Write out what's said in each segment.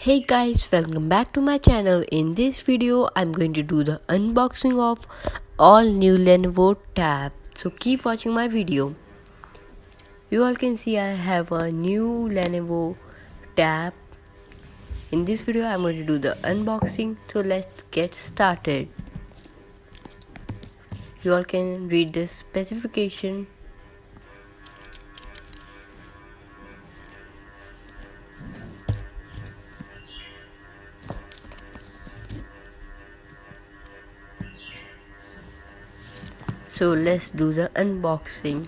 Hey guys, welcome back to my channel. In this video, I'm going to do the unboxing of all new Lenovo tab. So keep watching my video. You all can see I have a new Lenovo tab. In this video, I'm going to do the unboxing. So let's get started. You all can read the specification. So let's do the unboxing.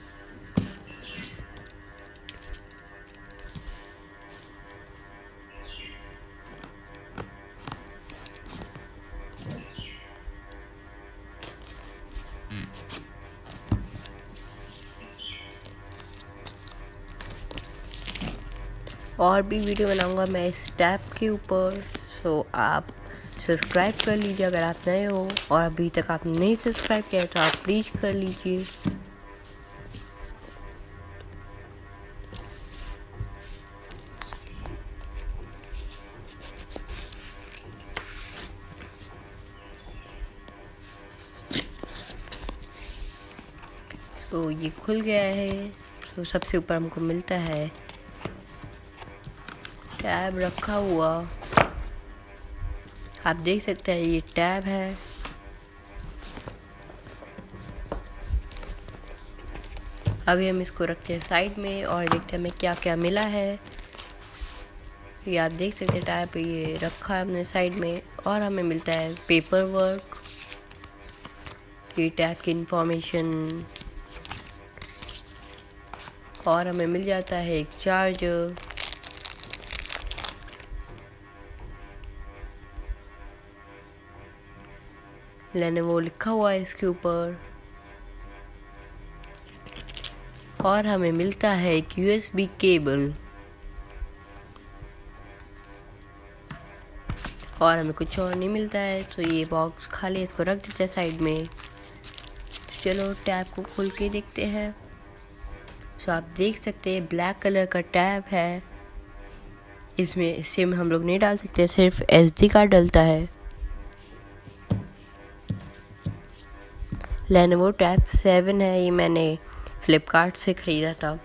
और भी video बनाऊंगा मैं इस tab के ऊपर, सो आप subscribe कर लीजिए अगर आप नए हो, और अभी तक आपने नहीं सब्सक्राइब किया तो आप प्लीज़ कर लीजिए। तो ये खुल गया है। तो सबसे ऊपर हमको मिलता है टैब रखा हुआ। आप देख सकते हैं ये टैब है। अभी हम इसको रखते हैं साइड में और देखते हैं हमें क्या क्या मिला है। ये आप देख सकते हैं टैब ये रखा है हमने साइड में, और हमें मिलता है पेपर वर्क, ये टैब की इंफॉर्मेशन, और हमें मिल जाता है एक चार्जर। लेनोवो लिखा हुआ है इसके ऊपर, और हमें मिलता है एक यूएसबी केबल, और हमें कुछ और नहीं मिलता है। तो ये बॉक्स खाली, इसको रख देते हैं साइड में। चलो टैब को खोल के देखते हैं। सो आप देख सकते हैं ब्लैक कलर का टैब है। इसमें सिम हम लोग नहीं डाल सकते, सिर्फ एसडी कार्ड डलता है। लेनोवो टैब 7 है, ये मैंने फ्लिपकार्ट से ख़रीदा था।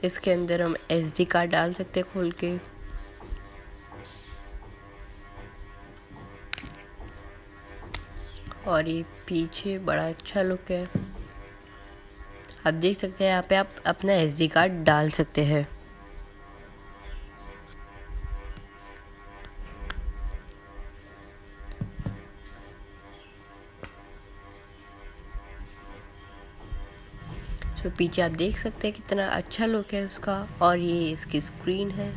इसके अंदर हम एसडी कार्ड डाल सकते हैं खोल के। और ये पीछे बड़ा अच्छा लुक है। आप देख सकते हैं यहाँ पे आप अपना एसडी कार्ड डाल सकते हैं। तो पीछे आप देख सकते हैं कितना अच्छा लुक है उसका। और ये इसकी स्क्रीन है,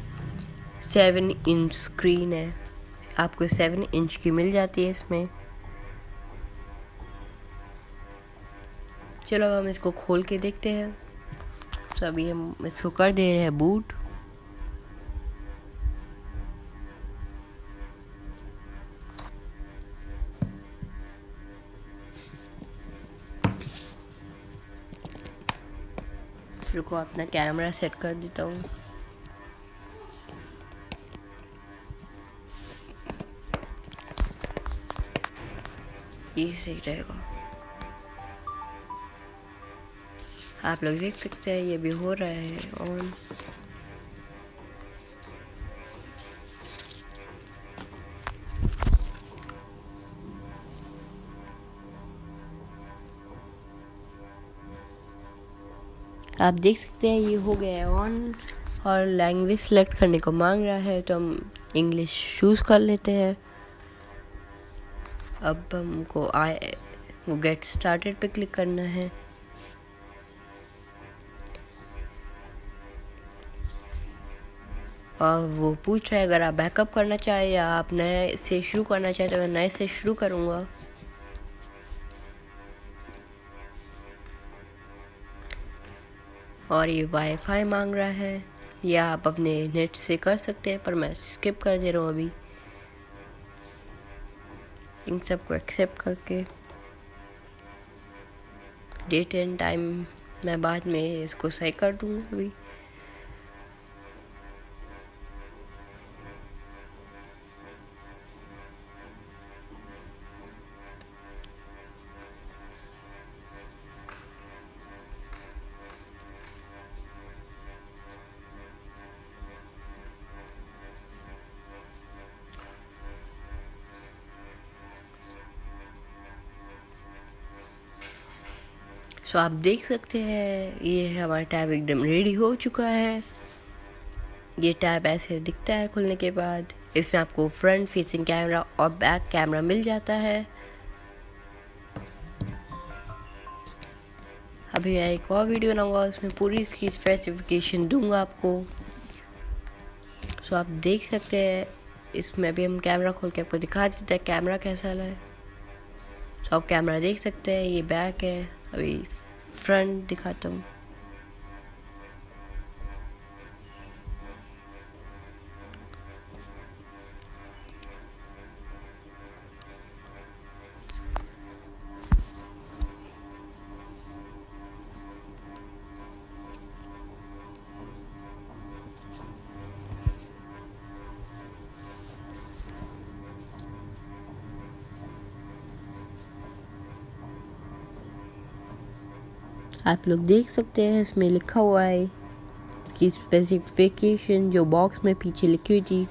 7 इंच स्क्रीन है। आपको 7 इंच की मिल जाती है इसमें। चलो अब हम इसको खोल के देखते हैं। तो अभी हम इसको कर दे रहे हैं बूट। रुको अपना कैमरा सेट कर देता हूँ। ये सही रहेगा। आप लोग देख सकते हैं ये भी हो रहा है ऑन। आप देख सकते हैं ये हो गया है ऑन, और लैंग्वेज सेलेक्ट करने को मांग रहा है, तो हम इंग्लिश चूज़ कर लेते हैं। अब हमको वो गेट स्टार्टेड पे क्लिक करना है। और वो पूछ रहा है अगर आप बैकअप करना चाहे या आप नए से शुरू करना चाहे, तो मैं नए से शुरू करूँगा। और ये वाईफाई मांग रहा है, या आप अपने नेट से कर सकते हैं, पर मैं स्किप कर दे रहा हूँ अभी। इन सबको एक्सेप्ट करके डेट एंड टाइम मैं बाद में इसको सही कर दूँगा अभी। सो आप देख सकते हैं ये हमारा टैब एकदम रेडी हो चुका है। ये टैब ऐसे दिखता है खुलने के बाद। इसमें आपको फ्रंट फेसिंग कैमरा और बैक कैमरा मिल जाता है। अभी मैं एक और वीडियो बनाऊंगा, उसमें पूरी इसकी स्पेसिफिकेशन दूंगा आपको। सो आप देख सकते हैं इसमें अभी हम कैमरा खोल के आपको दिखा देते हैं कैमरा कैसा है। सो आप कैमरा देख सकते हैं, ये बैक है। अभी फ्रंट दिखाता हूँ। आप लोग देख सकते हैं इसमें लिखा हुआ है कि स्पेसिफिकेशन जो बॉक्स में पीछे लिखी हुई थी